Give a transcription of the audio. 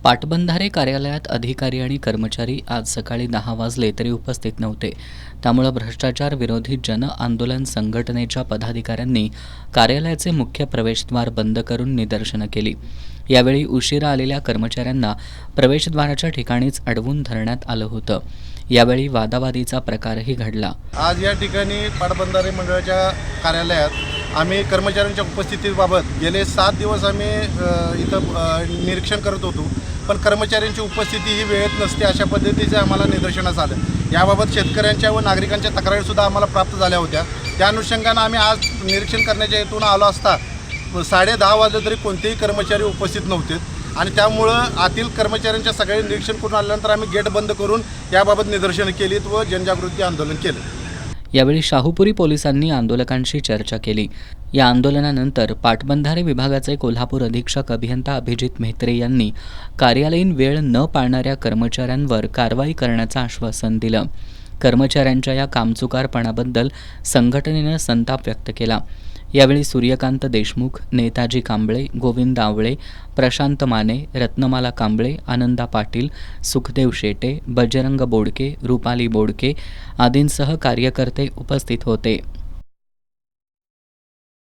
पाटबंधारे कार्यालयात अधिकारी आणि कर्मचारी आज सकाळी 10 वाजले तरी उपस्थित नव्हते. त्यामुळे भ्रष्टाचार विरोधी जन आंदोलन संघटनेच्या पदाधिकाऱ्यांनी कार्यालयाचे मुख्य प्रवेशद्वार बंद करून निदर्शनं केली. यावेळी उशिरा आलेल्या कर्मचाऱ्यांना प्रवेशद्वाराच्या ठिकाणीच अडवून धरण्यात आलं होतं. यावेळी वादावादीचा प्रकारही घडला. आज या ठिकाणी पाटबंधारे मंडळाच्या कार्यालयात आम्ही कर्मचाऱ्यांच्या उपस्थितीबाबत गेले 7 दिवस आम्ही इथं निरीक्षण करत होतो, पण कर्मचाऱ्यांची उपस्थिती ही वेळेत नसते अशा पद्धतीचे आम्हाला निदर्शनास आलं. याबाबत शेतकऱ्यांच्या व नागरिकांच्या तक्रारीसुद्धा आम्हाला प्राप्त झाल्या होत्या. त्या अनुषंगानं आम्ही आज निरीक्षण करण्याच्या हेतून आलो असता 10:30 वाजले तरी कोणतेही कर्मचारी उपस्थित नव्हते आणि त्यामुळं आतील कर्मचाऱ्यांच्या सगळे निरीक्षण करून आल्यानंतर आम्ही गेट बंद करून याबाबत निदर्शनं केलीत व जनजागृती आंदोलन केलं. यावेळी शाहूपुरी पोलिसांनी आंदोलकांशी चर्चा केली. या आंदोलनानंतर पाटबंधारे विभागाचे कोल्हापूर अधीक्षक अभियंता अभिजित म्हेत्रे यांनी कार्यालयीन वेळ न पाळणाऱ्या कर्मचाऱ्यांवर कारवाई करण्याचं आश्वासन दिलं. कर्मचाऱ्यांच्या या कामचुकारपणाबद्दल संघटनेनं संताप व्यक्त केला. यावेळी सूर्यकांत देशमुख, नेताजी कांबळे, गोविंद आवळे, प्रशांत माने, रत्नमाला कांबळे, आनंदा पाटील, सुखदेव शेटे, बजरंग बोडके, रुपाली बोडके आदींसह कार्यकर्ते उपस्थित होते.